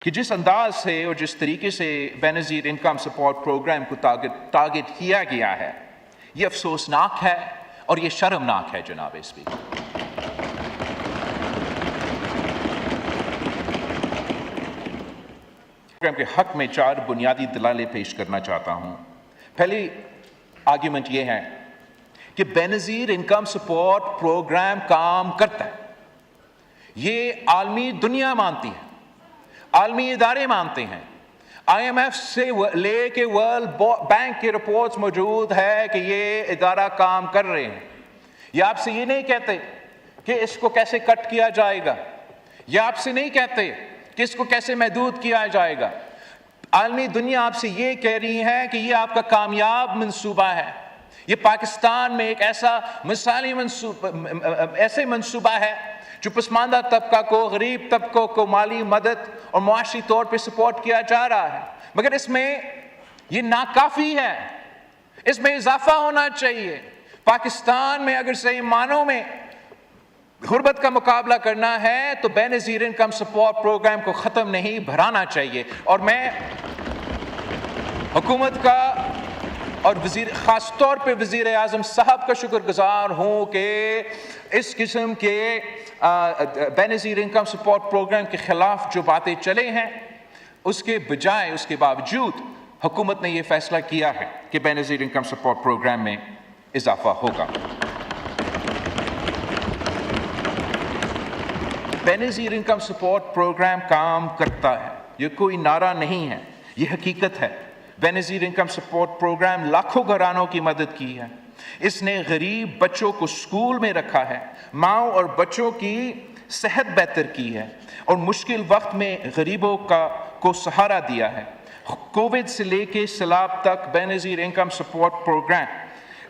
کہ جس انداز سے اور جس طریقے سے بینظیر انکم سپورٹ پروگرام کو ٹارگٹ کیا گیا ہے، یہ افسوسناک ہے اور یہ شرمناک ہے جناب اسپیکر۔ پروگرام کے حق میں 4 بنیادی دلائل پیش کرنا چاہتا ہوں۔ پہلی آرگیومنٹ یہ ہے کہ بینظیر انکم سپورٹ پروگرام کام کرتا ہے، یہ عالمی دنیا مانتی ہے، عالمی ادارے مانتے ہیں، آئی ایم ایف سے لے کے ورلڈ بینک کی رپورٹس موجود ہے کہ یہ ادارہ کام کر رہے ہیں۔ یہ آپ سے یہ نہیں کہتے کہ اس کو کیسے کٹ کیا جائے گا، یہ آپ سے نہیں کہتے کہ اس کو کیسے محدود کیا جائے گا۔ عالمی دنیا آپ سے یہ کہہ رہی ہے کہ یہ آپ کا کامیاب منصوبہ ہے، یہ پاکستان میں ایک ایسا مثالی منصوبہ ہے جو پسماندہ طبقہ کو، غریب طبقوں کو مالی مدد اور معاشی طور پہ سپورٹ کیا جا رہا ہے، مگر اس میں یہ ناکافی ہے، اس میں اضافہ ہونا چاہیے۔ پاکستان میں اگر صحیح معنوں میں غربت کا مقابلہ کرنا ہے تو بینظیر انکم سپورٹ پروگرام کو ختم نہیں بھرانا چاہیے۔ اور میں حکومت کا اور خاص طور پہ وزیر اعظم صاحب کا شکر گزار ہوں کہ اس قسم کے بینظیر انکم سپورٹ پروگرام کے خلاف جو باتیں چلے ہیں، اس کے بجائے، اس کے باوجود حکومت نے یہ فیصلہ کیا ہے کہ بینظیر انکم سپورٹ پروگرام میں اضافہ ہوگا۔ بینظیر انکم سپورٹ پروگرام کام کرتا ہے، یہ کوئی نعرہ نہیں ہے، یہ حقیقت ہے۔ بینظیر انکم سپورٹ پروگرام لاکھوں گھرانوں کی مدد کی ہے، اس نے غریب بچوں کو اسکول میں رکھا ہے، ماؤں اور بچوں کی صحت بہتر کی ہے اور مشکل وقت میں غریبوں کو سہارا دیا ہے۔ کووڈ سے لے کے سیلاب تک بینظیر انکم سپورٹ پروگرام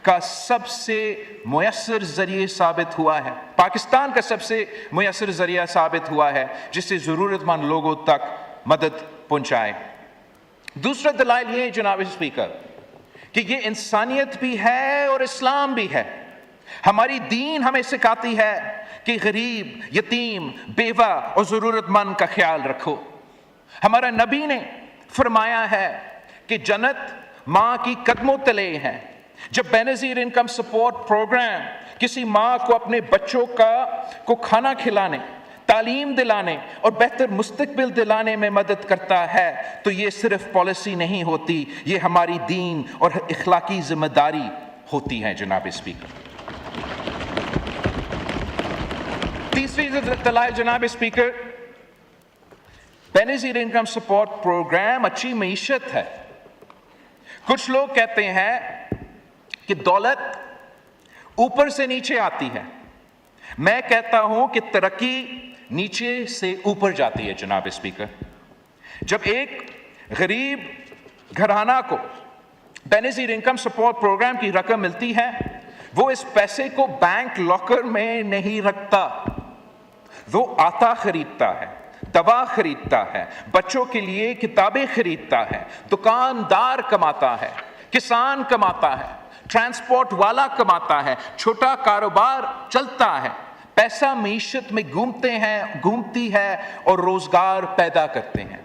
کا سب سے مؤثر ذریعہ ثابت ہوا ہے، پاکستان کا سب سے مؤثر ذریعہ ثابت ہوا ہے جس سے ضرورت مند لوگوں تک مدد پہنچائے۔ دوسرا دلائل یہ ہے جناب اسپیکر کہ یہ انسانیت بھی ہے اور اسلام بھی ہے۔ ہماری دین ہمیں سکھاتی ہے کہ غریب، یتیم، بیوہ اور ضرورت مند کا خیال رکھو۔ ہمارا نبی نے فرمایا ہے کہ جنت ماں کی قدموں تلے ہے۔ جب بینظیر انکم سپورٹ پروگرام کسی ماں کو اپنے بچوں کو کھانا کھلانے، تعلیم دلانے اور بہتر مستقبل دلانے میں مدد کرتا ہے تو یہ صرف پالیسی نہیں ہوتی، یہ ہماری دین اور اخلاقی ذمہ داری ہوتی ہے جناب اسپیکر۔ تیسری دلائل جناب speaker, Benazir income support programme اچھی معیشت ہے۔ کچھ لوگ کہتے ہیں کہ دولت اوپر سے نیچے آتی ہے، میں کہتا ہوں کہ ترقی نیچے سے اوپر جاتی ہے جناب اسپیکر۔ جب ایک غریب گھرانہ کو بینظیر انکم سپورٹ پروگرام کی رقم ملتی ہے، وہ اس پیسے کو بینک لاکر میں نہیں رکھتا، وہ آٹا خریدتا ہے، دوا خریدتا ہے، بچوں کے لیے کتابیں خریدتا ہے، دکاندار کماتا ہے، کسان کماتا ہے، ٹرانسپورٹ والا کماتا ہے، چھوٹا کاروبار چلتا ہے، پیسہ معیشت میں گھومتی ہے اور روزگار پیدا کرتے ہیں۔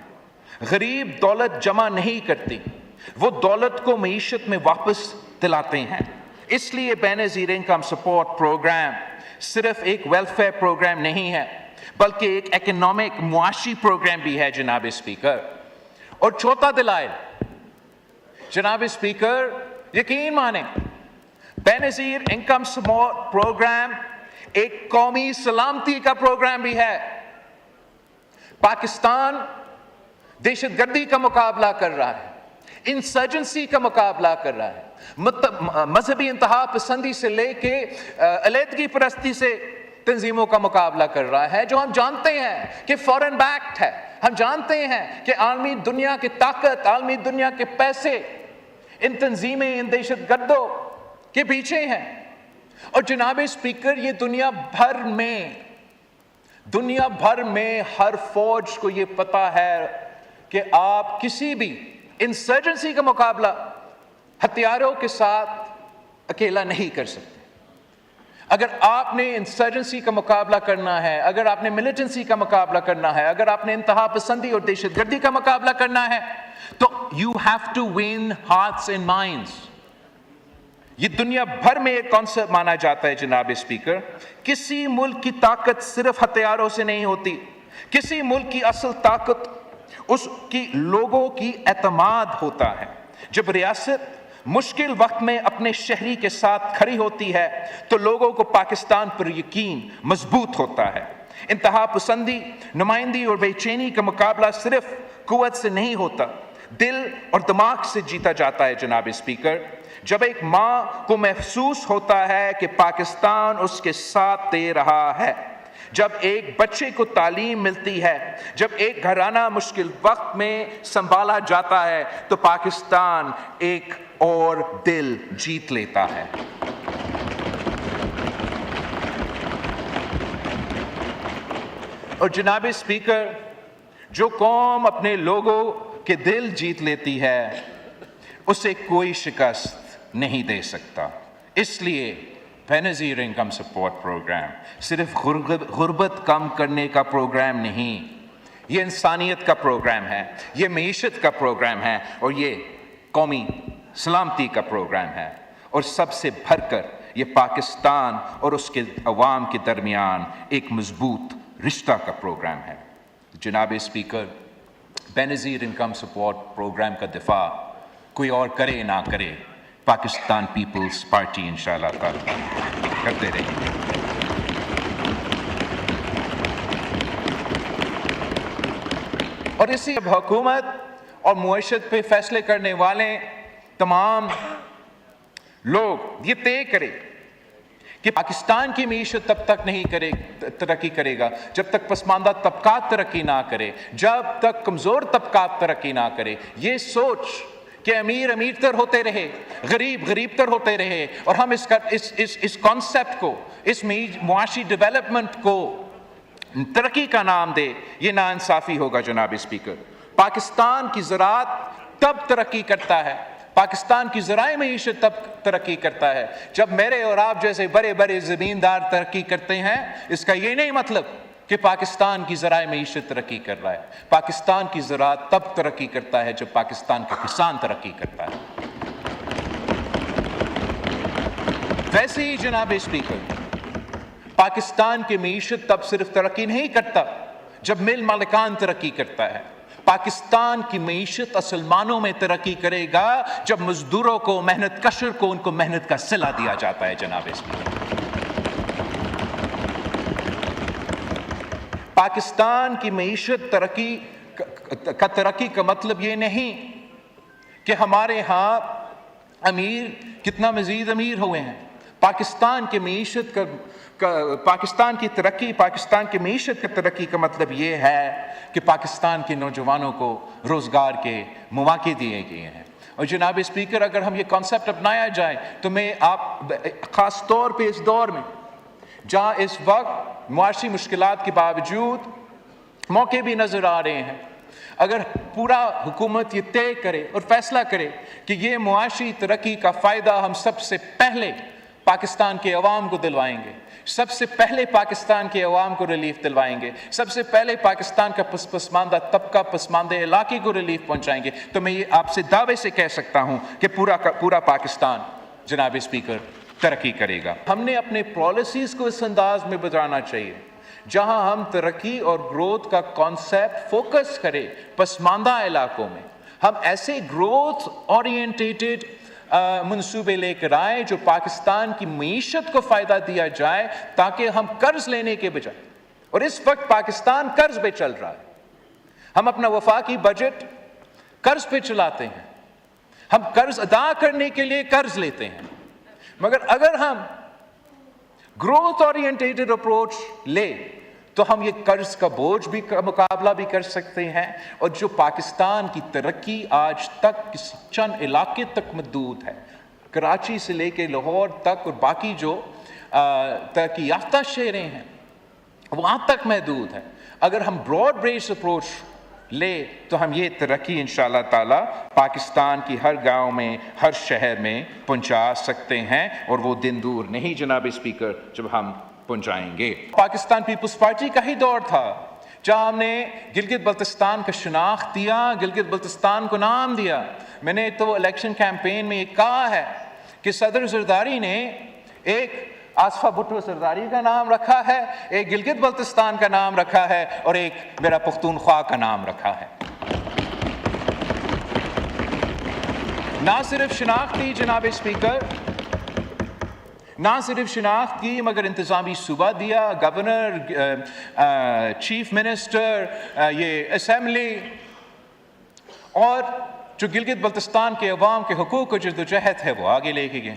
غریب دولت جمع نہیں کرتی، وہ دولت کو معیشت میں واپس دلاتے ہیں۔ اس لیے بینظیر انکم سپورٹ پروگرام صرف ایک ویلفیئر پروگرام نہیں ہے بلکہ ایک اکنامک معاشی پروگرام بھی ہے جناب اسپیکر۔ اور چوتھا دلائل جناب اسپیکر، یقین مانیں بینظیر انکم سپورٹ پروگرام ایک قومی سلامتی کا پروگرام بھی ہے۔ پاکستان دہشت گردی کا مقابلہ کر رہا ہے، انسرجنسی کا مقابلہ کر رہا ہے، مذہبی انتہا پسندی سے لے کے علیحدگی پرستی سے تنظیموں کا مقابلہ کر رہا ہے، جو ہم جانتے ہیں کہ فورن بیکڈ ہے۔ ہم جانتے ہیں کہ عالمی دنیا کی طاقت، عالمی دنیا کے پیسے ان تنظیمیں، ان دہشت گردوں کے پیچھے ہیں۔ اور جناب اسپیکر، یہ دنیا بھر میں ہر فوج کو یہ پتا ہے کہ آپ کسی بھی انسرجنسی کا مقابلہ ہتھیاروں کے ساتھ اکیلا نہیں کر سکتے۔ اگر آپ نے انسرجنسی کا مقابلہ کرنا ہے، اگر آپ نے ملیٹنسی کا مقابلہ کرنا ہے، اگر آپ نے انتہا پسندی اور دہشت گردی کا مقابلہ کرنا ہے، تو you have to win hearts and minds. یہ دنیا بھر میں ایک کانسیپٹ مانا جاتا ہے جناب اسپیکر، کسی ملک کی طاقت صرف ہتھیاروں سے نہیں ہوتی، کسی ملک کی اصل طاقت اس کی لوگوں کی اعتماد ہوتا ہے. جب ریاست مشکل وقت میں اپنے شہری کے ساتھ کھڑی ہوتی ہے تو لوگوں کو پاکستان پر یقین مضبوط ہوتا ہے. انتہا پسندی، نمائندگی اور بے چینی کا مقابلہ صرف قوت سے نہیں ہوتا، دل اور دماغ سے جیتا جاتا ہے جناب اسپیکر. جب ایک ماں کو محسوس ہوتا ہے کہ پاکستان اس کے ساتھ دے رہا ہے، جب ایک بچے کو تعلیم ملتی ہے، جب ایک گھرانہ مشکل وقت میں سنبھالا جاتا ہے، تو پاکستان ایک اور دل جیت لیتا ہے. اور جناب اسپیکر، جو قوم اپنے لوگوں کے دل جیت لیتی ہے اسے کوئی شکست نہیں دے سکتا. اس لیے بینظیر انکم سپورٹ پروگرام صرف غربت کم کرنے کا پروگرام نہیں، یہ انسانیت کا پروگرام ہے، یہ معیشت کا پروگرام ہے، اور یہ قومی سلامتی کا پروگرام ہے، اور سب سے بڑھ کر یہ پاکستان اور اس کے عوام کے درمیان ایک مضبوط رشتہ کا پروگرام ہے. جناب speaker, Benazir income support programme کا دفاع کوئی اور کرے نہ کرے، پاکستان پیپلز پارٹی انشاءاللہ تعالی کرتے رہیں گے. اور اسی حکومت اور معیشت پہ فیصلے کرنے والے تمام لوگ یہ طے کرے کہ پاکستان کی معیشت تب تک نہیں ترقی کرے گا جب تک پسماندہ طبقات ترقی نہ کرے، جب تک کمزور طبقات ترقی نہ کرے. یہ سوچ کہ امیر امیر تر ہوتے رہے، غریب غریب تر ہوتے رہے، اور ہم اس کانسیپٹ کو، اس معاشی ڈیولپمنٹ کو ترقی کا نام دے، یہ ناانصافی ہوگا جناب اسپیکر. پاکستان کی زراعت تب ترقی کرتا ہے، پاکستان کی ذرائع معیشت تب ترقی کرتا ہے جب میرے اور آپ جیسے بڑے بڑے زمیندار ترقی کرتے ہیں. اس کا یہ نہیں مطلب کہ پاکستان کی ذرائع معیشت ترقی کر رہا ہے. پاکستان کی زراعت تب ترقی کرتا ہے جب پاکستان کا کسان ترقی کرتا ہے. ویسے ہی جناب اسپیکر، پاکستان کی معیشت تب صرف ترقی نہیں کرتا جب مل مالکان ترقی کرتا ہے. پاکستان کی معیشت اصل معنوں میں ترقی کرے گا جب مزدوروں کو، محنت کشر کو، ان کو محنت کا صلہ دیا جاتا ہے جناب اسپیکر. پاکستان کی معیشت ترقی کا مطلب یہ نہیں کہ ہمارے ہاں امیر کتنا مزید امیر ہوئے ہیں. پاکستان کی معیشت پاکستان کی ترقی، پاکستان کی معیشت کی ترقی کا مطلب یہ ہے کہ پاکستان کے نوجوانوں کو روزگار کے مواقع دیے گئے ہیں. اور جناب اسپیکر، اگر ہم یہ کانسیپٹ اپنایا جائے تو میں آپ خاص طور پہ اس دور میں جہاں اس وقت معاشی مشکلات کے باوجود موقع بھی نظر آ رہے ہیں، اگر پورا حکومت یہ طے کرے اور فیصلہ کرے کہ یہ معاشی ترقی کا فائدہ ہم سب سے پہلے پاکستان کے عوام کو دلوائیں گے، سب سے پہلے پاکستان کے عوام کو ریلیف دلوائیں گے، سب سے پہلے پاکستان کا پسماندہ طبقہ، پسماندہ علاقے کو ریلیف پہنچائیں گے، تو میں یہ آپ سے دعوے سے کہہ سکتا ہوں کہ پورا پاکستان جناب اسپیکر ترقی کرے گا. ہم نے اپنے پالیسیز کو اس انداز میں بتانا چاہیے جہاں ہم ترقی اور گروتھ کا کانسیپٹ فوکس کرے پسماندہ علاقوں میں. ہم ایسے گروتھ اورینٹیٹڈ منصوبے لے کر آئے جو پاکستان کی معیشت کو فائدہ دیا جائے تاکہ ہم قرض لینے کے بجائے، اور اس وقت پاکستان قرض پہ چل رہا ہے، ہم اپنا وفاقی بجٹ قرض پہ چلاتے ہیں، ہم قرض ادا کرنے کے لیے قرض لیتے ہیں. مگر اگر ہم گروتھ اورینٹیڈ اپروچ لے تو ہم یہ قرض کا بوجھ بھی مقابلہ بھی کر سکتے ہیں، اور جو پاکستان کی ترقی آج تک کسی چند علاقے تک محدود ہے، کراچی سے لے کے لاہور تک اور باقی جو ترقی یافتہ شہریں ہیں وہاں تک محدود ہے. اگر ہم براڈ بیس اپروچ لے تو ہم یہ ترقی انشاءاللہ تعالیٰ پاکستان کی ہر گاؤں میں، ہر شہر میں پہنچا سکتے ہیں، اور وہ دن دور نہیں جناب اسپیکر جب ہم پہنچائیں گے۔ پاکستان پیپلز پارٹی کا ہی دور تھا جہاں ہم نے گلگت بلتستان کا شناخت دیا، گلگت بلتستان کو نام دیا۔ میں نے تو الیکشن کیمپین میں یہ کہا ہے کہ صدر زرداری نے ایک آصفہ بھٹو زرداری کا نام رکھا ہے، ایک گلگت بلتستان کا نام رکھا ہے، اور ایک میرا پختونخوا کا نام رکھا ہے۔ نہ صرف شناخت دی جناب اسپیکر، نہ صرف شناخت کی مگر انتظامی صوبہ دیا، گورنر، چیف منسٹر، یہ اسمبلی، اور جو گلگت بلتستان کے عوام کے حقوق و جدوجہد ہے وہ آگے لے کے گئے۔